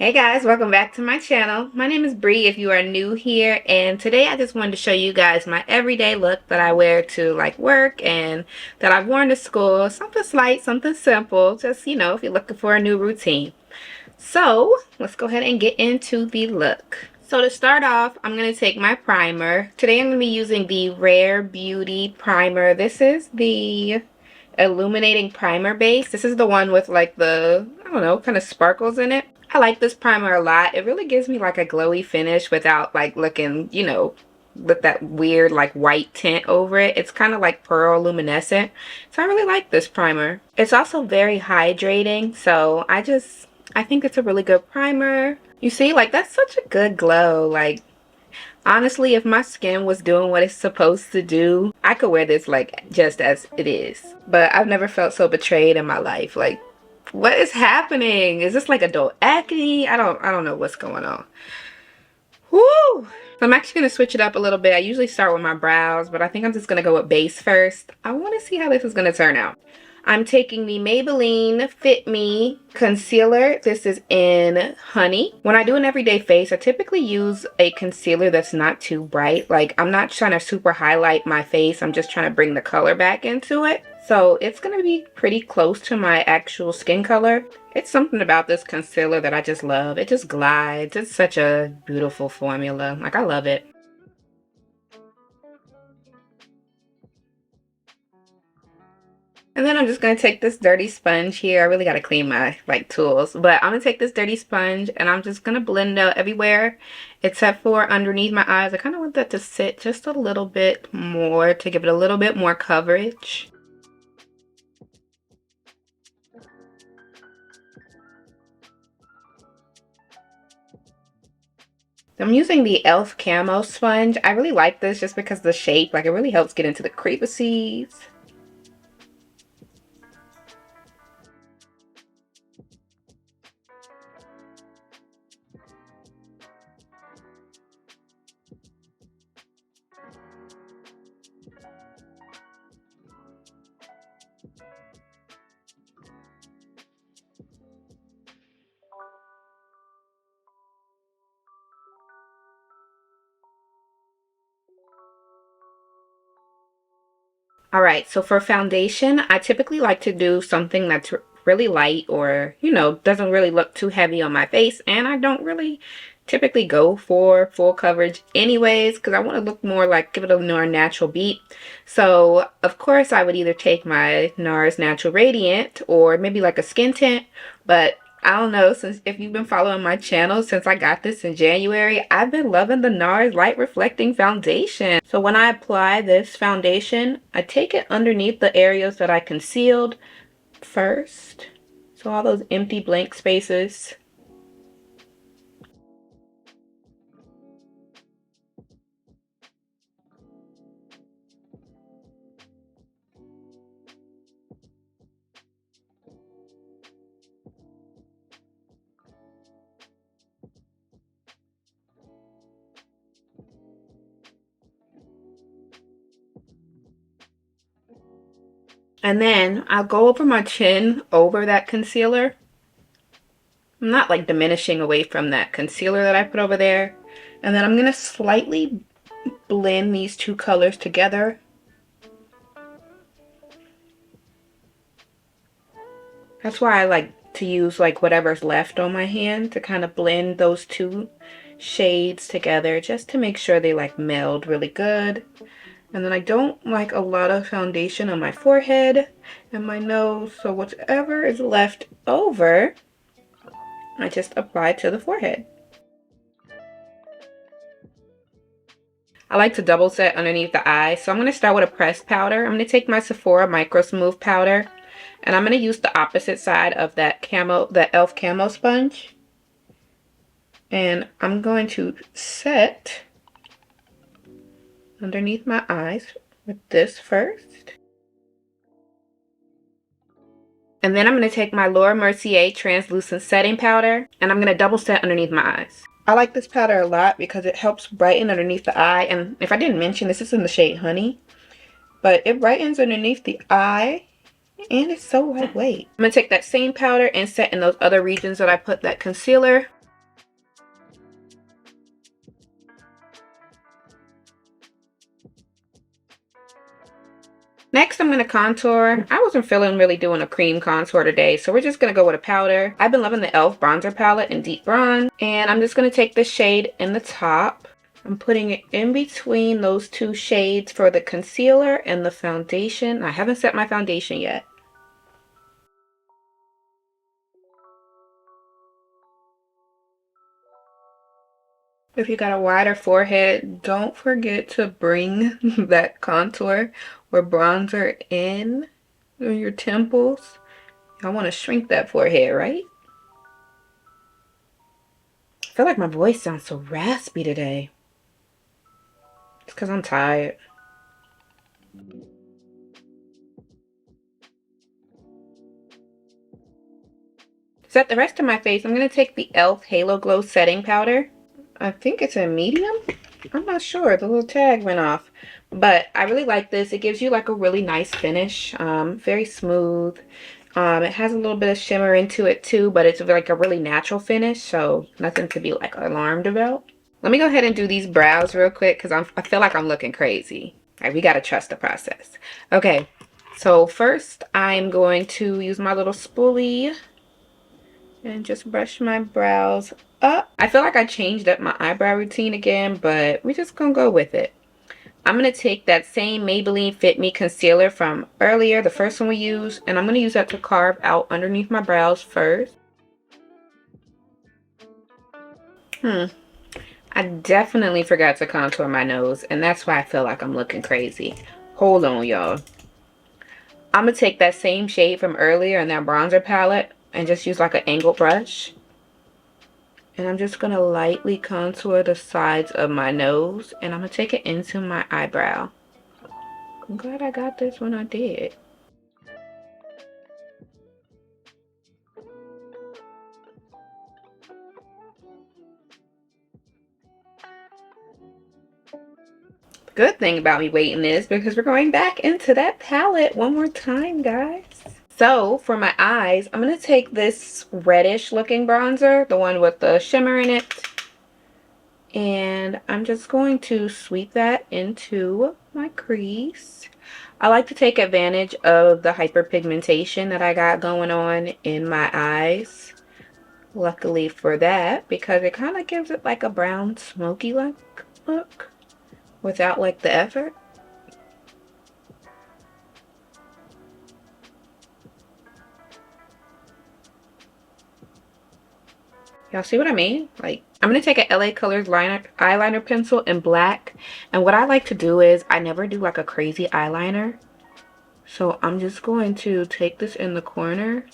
Hey guys, welcome back to my channel. My name is Bree if you are new here, and today I just wanted to show you guys my everyday look that I wear to like work and that I've worn to school. Something slight, something simple, just if you're looking for a new routine. So let's go ahead and get into the look. So to start off, I'm going to take my primer. Today I'm going to be using the Rare Beauty primer. This is the Illuminating primer base. This is the one with like the, I don't know, kind of sparkles in it. I like this primer a lot. It really gives me like a glowy finish without like looking, with that weird like white tint over it. It's kind of like pearl luminescent. So I really like this primer. It's also very hydrating. So I think it's a really good primer. You see, like that's such a good glow. Like honestly, if my skin was doing what it's supposed to do, I could wear this like just as it is. But I've never felt so betrayed in my life. Like, what is happening? Is this like adult acne? I don't know what's going on. Woo! So I'm actually going to switch it up a little bit. I usually start with my brows, but I think I'm just going to go with base first. I want to see how this is going to turn out. I'm taking the Maybelline Fit Me concealer. This is in Honey. When I do an everyday face, I typically use a concealer that's not too bright. Like, I'm not trying to super highlight my face. I'm just trying to bring the color back into it. So it's going to be pretty close to my actual skin color. It's something about this concealer that I just love. It just glides. It's such a beautiful formula. Like, I love it. And then I'm just going to take this dirty sponge here. I really got to clean my like tools. But I'm going to take this dirty sponge and I'm just going to blend out everywhere except for underneath my eyes. I kind of want that to sit just a little bit more to give it a little bit more coverage. I'm using the e.l.f. Camo sponge. I really like this just because of the shape. Like it really helps get into the crevices. Alright, so for foundation, I typically like to do something that's really light or, doesn't really look too heavy on my face. And I don't really typically go for full coverage anyways because I want to look more like, give it a more natural beat. So, of course, I would either take my Nars Natural Radiant or maybe like a skin tint. But I don't know, since if you've been following my channel since I got this in January, I've been loving the Nars Light Reflecting Foundation. So when I apply this foundation, I take it underneath the areas that I concealed first. So all those empty blank spaces. And then I'll go over my chin over that concealer. I'm not like diminishing away from that concealer that I put over there. And then I'm going to slightly blend these two colors together. That's why I like to use like whatever's left on my hand to kind of blend those two shades together just to make sure they like meld really good. And then I don't like a lot of foundation on my forehead and my nose, so whatever is left over, I just apply to the forehead. I like to double set underneath the eye, so I'm going to start with a pressed powder. I'm going to take my Sephora Micro Smooth powder, and I'm going to use the opposite side of that camo, the e.l.f. Camo sponge. And I'm going to set underneath my eyes with this first. And then I'm going to take my Laura Mercier translucent setting powder and I'm going to double set underneath my eyes. I like this powder a lot because it helps brighten underneath the eye. And if I didn't mention, this is in the shade Honey. But it brightens underneath the eye and it's so lightweight. I'm going to take that same powder and set in those other regions that I put that concealer. Next, I'm going to contour. I wasn't feeling really doing a cream contour today, so we're just going to go with a powder. I've been loving the e.l.f. bronzer palette in Deep Bronze, and I'm just going to take the shade in the top. I'm putting it in between those two shades for the concealer and the foundation. I haven't set my foundation yet. If you got a wider forehead, don't forget to bring that contour or bronzer in your temples. I want to shrink that forehead, right? I feel like my voice sounds so raspy today. It's because I'm tired. To set the rest of my face, I'm going to take the e.l.f. Halo Glow Setting Powder. I think it's a medium. I'm not sure. The little tag went off. But I really like this. It gives you like a really nice finish. Very smooth. It has a little bit of shimmer into it too, but it's like a really natural finish. So nothing to be like alarmed about. Let me go ahead and do these brows real quick because I feel like I'm looking crazy. All right, we got to trust the process. Okay, so first I'm going to use my little spoolie and just brush my brows up. I feel like I changed up my eyebrow routine again, but we're just gonna go with it. I'm gonna take that same Maybelline Fit Me concealer from earlier, the first one we used, and I'm gonna use that to carve out underneath my brows first. I definitely forgot to contour my nose, and that's why I feel like I'm looking crazy. Hold on, y'all. I'm gonna take that same shade from earlier in that bronzer palette and just use like an angled brush. And I'm just gonna lightly contour the sides of my nose, and I'm gonna take it into my eyebrow. I'm glad I got this when I did. Good thing about me waiting is because we're going back into that palette one more time, guys. So for my eyes, I'm going to take this reddish looking bronzer, the one with the shimmer in it. And I'm just going to sweep that into my crease. I like to take advantage of the hyperpigmentation that I got going on in my eyes. Luckily for that, because it kind of gives it like a brown smoky look without like the effort. Y'all see what I mean? Like, I'm going to take an LA Colors eyeliner pencil in black. And what I like to do is I never do like a crazy eyeliner. So I'm just going to take this in the corner.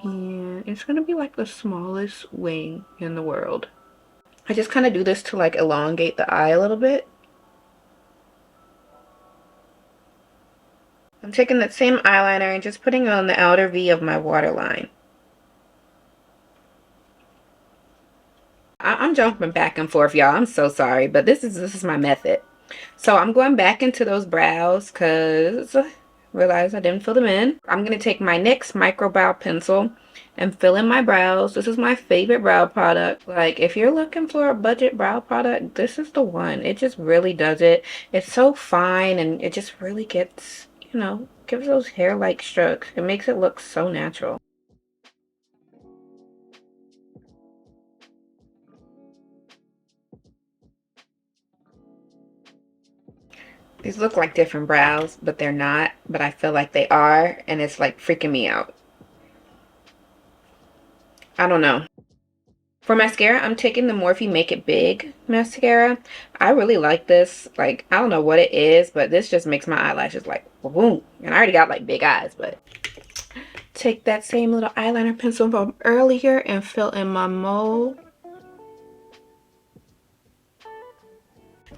And it's going to be like the smallest wing in the world. I just kind of do this to like elongate the eye a little bit. I'm taking that same eyeliner and just putting it on the outer V of my waterline. I'm jumping back and forth, y'all. I'm so sorry, but this is my method. So I'm going back into those brows because I realized I didn't fill them in. I'm going to take my NYX micro brow pencil and fill in my brows. This is my favorite brow product. Like, if you're looking for a budget brow product, this is the one. It just really does it. It's so fine and it just really gets, you know, gives those hair-like strokes. It makes it look so natural. These look like different brows, but they're not. But I feel like they are, and it's like freaking me out. I don't know. For mascara, I'm taking the Morphe Make It Big mascara. I really like this. Like, I don't know what it is, but this just makes my eyelashes like boom. And I already got like big eyes, but take that same little eyeliner pencil from earlier and fill in my mole.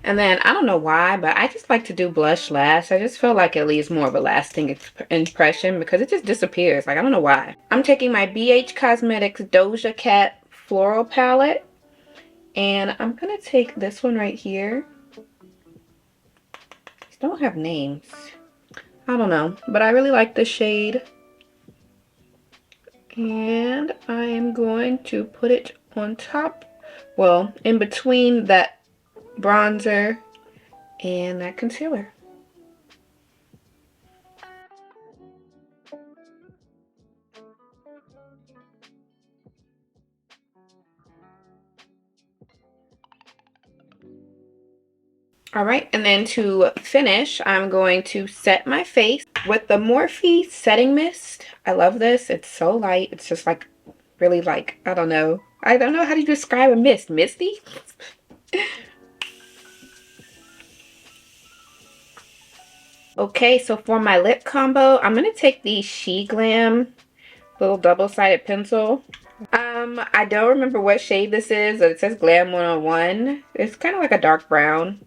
And then, I don't know why, but I just like to do blush last. I just feel like it leaves more of a lasting impression because it just disappears. Like, I don't know why. I'm taking my BH Cosmetics Doja Cat Floral Palette. And I'm going to take this one right here. These don't have names. I don't know. But I really like this shade. And I am going to put it on top. Well, in between that bronzer and that concealer. All right, and then to finish, I'm going to set my face with the Morphe setting mist. I love this. It's so light. It's just like really like, I don't know. I don't know how to describe a mist. Misty? Okay, so for my lip combo, I'm going to take the She Glam little double-sided pencil. I don't remember what shade this is. It says Glam 101. It's kind of like a dark brown.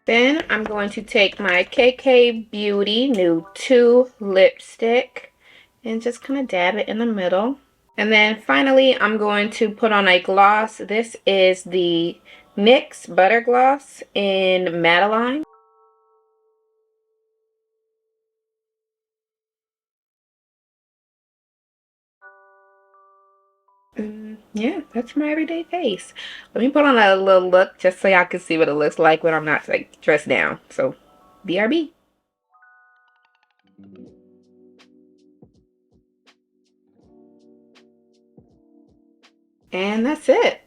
Then I'm going to take my KK Beauty Nude 2 lipstick and just kind of dab it in the middle. And then finally, I'm going to put on a gloss. This is the NYX Butter Gloss in Maybelline. Yeah, that's my everyday face. Let me put on a little look just so y'all can see what it looks like when I'm not like dressed down. So, BRB. And that's it.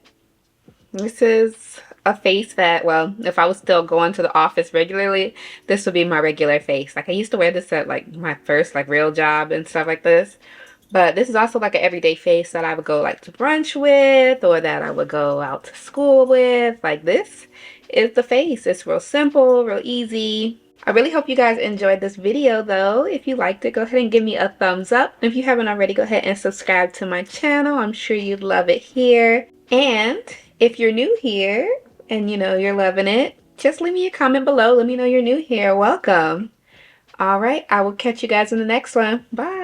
This is a face that, well, if I was still going to the office regularly, this would be my regular face. Like I used to wear this at like my first like real job and stuff like this. But this is also like an everyday face that I would go like to brunch with or that I would go out to school with. Like this is the face. It's real simple, real easy. I really hope you guys enjoyed this video though. If you liked it, go ahead and give me a thumbs up. If you haven't already, go ahead and subscribe to my channel. I'm sure you'd love it here. And if you're new here and you know you're loving it, just leave me a comment below. Let me know you're new here. Welcome. All right, I will catch you guys in the next one. Bye.